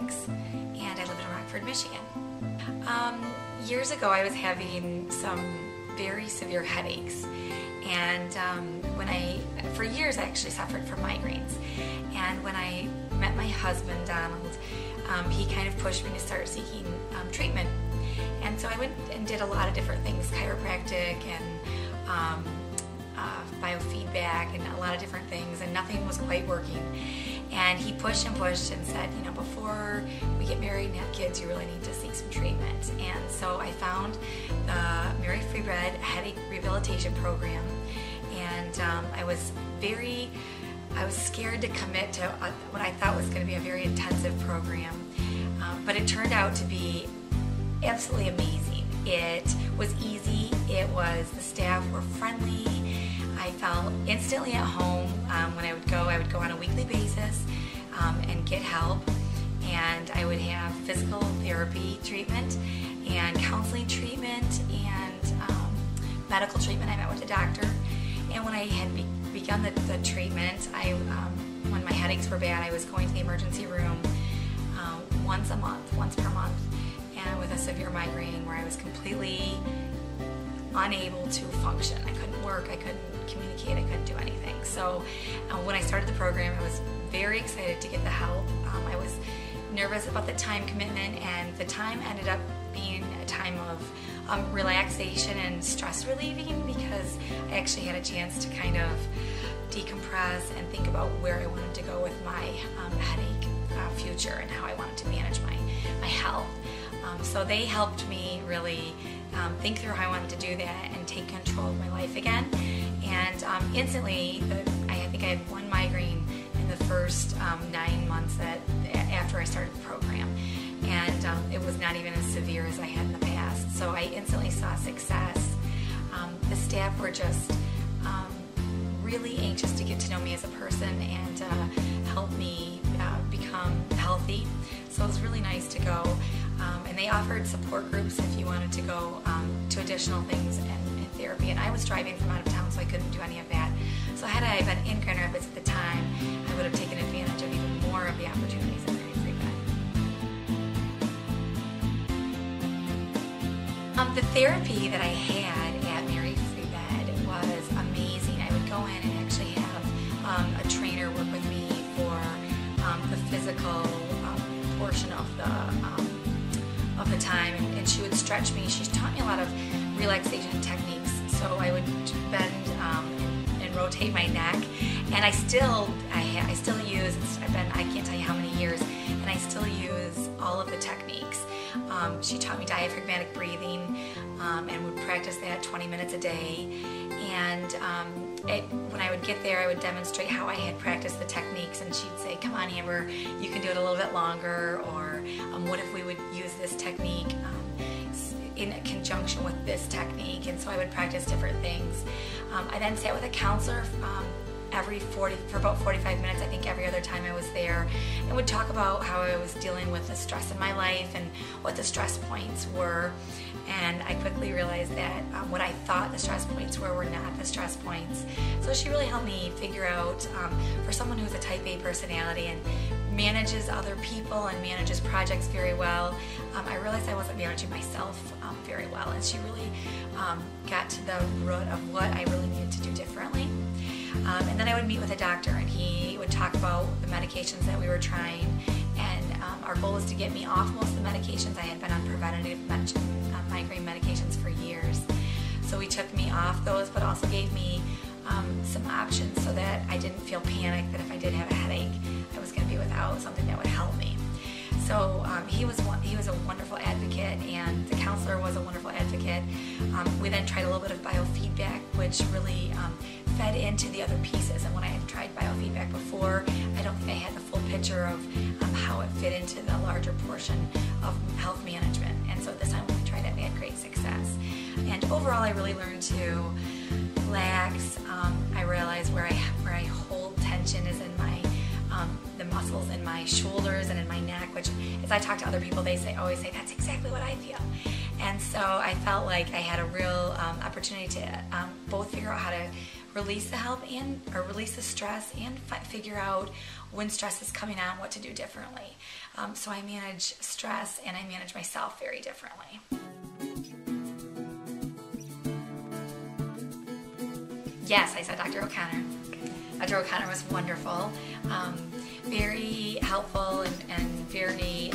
6, and I live in Rockford, Michigan. Years ago I was having some very severe headaches, and for years I actually suffered from migraines. And when I met my husband, Donald, he kind of pushed me to start seeking treatment. And so I went and did a lot of different things, chiropractic and biofeedback and a lot of different things, and nothing was quite working. And he pushed and pushed and said, you know, before we get married and have kids, you really need to seek some treatment. And so I found the Mary Free Bed Headache Rehabilitation Program, and I was scared to commit to what I thought was going to be a very intensive program, but it turned out to be absolutely amazing. It was easy. The staff were friendly. I felt instantly at home. When I would go on a weekly basis and get help, and I would have physical therapy treatment and counseling treatment and medical treatment. I met with a doctor, and when I had begun the treatment, when my headaches were bad, I was going to the emergency room once per month, and with a severe migraine where I was completely unable to function. I couldn't work, I couldn't communicate, I couldn't do anything. So when I started the program, I was very excited to get the help. I was nervous about the time commitment, and the time ended up being a time of relaxation and stress relieving, because I actually had a chance to kind of decompress and think about where I wanted to go with my headache future and how I wanted to manage my health. So they helped me really think through how I wanted to do that and take control of my life again. And instantly, I think I had one migraine in the first 9 months after I started the program. And it was not even as severe as I had in the past. So I instantly saw success. The staff were just really anxious to get to know me as a person and help me become healthy. So it was really nice to go. And they offered support groups if you wanted to go to additional things and therapy. And I was driving from out of town, so I couldn't do any of that. So had I been in Grand Rapids at the time, I would have taken advantage of even more of the opportunities at Mary Free Bed. The therapy that I had at Mary Free Bed was amazing. I would go in and actually have a trainer work with me for the physical portion of the time, and she would stretch me. She taught me a lot of relaxation techniques. So I would bend and rotate my neck, and I still use. I can't tell you how many years, and I still use all of the techniques. She taught me diaphragmatic breathing, and would practice that 20 minutes a day. And when I would get there, I would demonstrate how I had practiced the techniques, and she'd say, "Come on, Amber, you can do it a little bit longer," or "What if we would use this technique in conjunction with this technique?" And so I would practice different things. I then sat with a counselor for about 45 minutes, I think every other time I was there, and would talk about how I was dealing with the stress in my life and what the stress points were. And I quickly realized that what I thought the stress points were not the stress points. So she really helped me figure out, for someone who's a type A personality and manages other people and manages projects very well, I realized I wasn't managing myself very well. And she really got to the root of what I really needed to do differently. And then I would meet with a doctor, and he would talk about the medications that we were trying, and our goal was to get me off most of the medications. I had been on preventative migraine medications for years. So he took me off those, but also gave me some options so that I didn't feel panicked that if I did have a headache, I was going to be without something that would help me. So he was a wonderful advocate, and the counselor was a wonderful advocate. We then tried a little bit of biofeedback, which really fed into the other pieces. And when I had tried biofeedback before, I don't think I had the full picture of how it fit into the larger portion of health management. And so this time when we tried it, we had great success. And overall, I really learned to relax. I realized where I hold tension is in the muscles in my shoulders and in my neck, which as I talk to other people, they always say, "That's exactly what I feel." And so I felt like I had a real opportunity to both figure out how to release the stress and figure out when stress is coming on, what to do differently. So I manage stress and I manage myself very differently. Yes, I saw Dr. O'Connor. Dr. O'Connor was wonderful, very helpful and very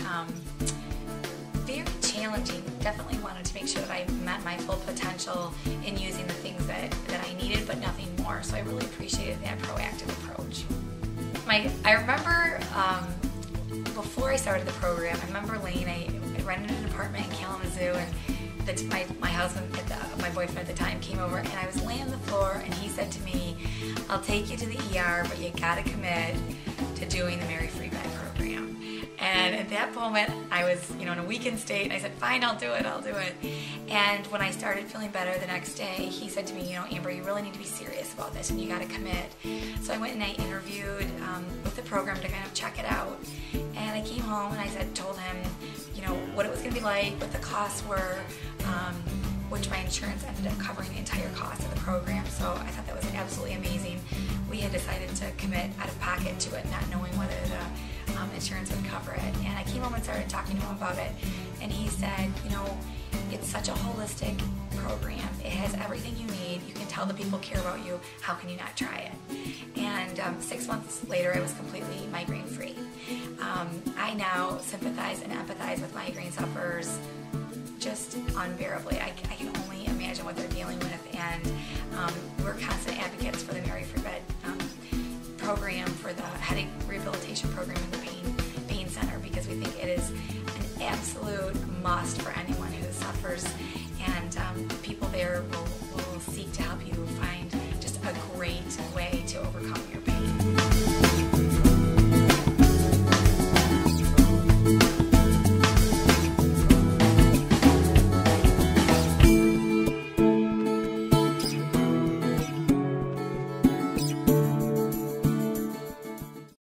challenging. Definitely wanted to make sure that I met my full potential in using the things that I needed, but nothing more. So I really appreciated that proactive approach. I remember before I started the program, I remember I rented an apartment in Kalamazoo, and my husband, my boyfriend at the time, came over, and I was laying on the floor, and he said to me, "I'll take you to the ER, but you gotta commit to doing the Mary Free Bed program." And at that moment, I was, in a weakened state, and I said, "Fine, I'll do it." And when I started feeling better the next day, he said to me, "Amber, you really need to be serious about this, and you gotta commit." So I went and I interviewed with the program to kind of check it out. And I came home and I told him, what it was gonna be like, what the costs were, which my insurance ended up covering the entire cost of the program. So I thought that was absolutely amazing. We had decided to commit out of pocket to it, not knowing whether the insurance would cover it. And I came home and started talking to him about it, and he said, it's such a holistic program. It has everything you need. You can tell the people care about you. How can you not try it? And 6 months later, I was completely migraine free. I now sympathize and empathize with migraine sufferers just unbearably. I can only imagine what they're dealing with, and we're constant advocates for the Mary Free Bed program, for the headache rehabilitation program in the pain center, because we think it is an absolute must for anyone who suffers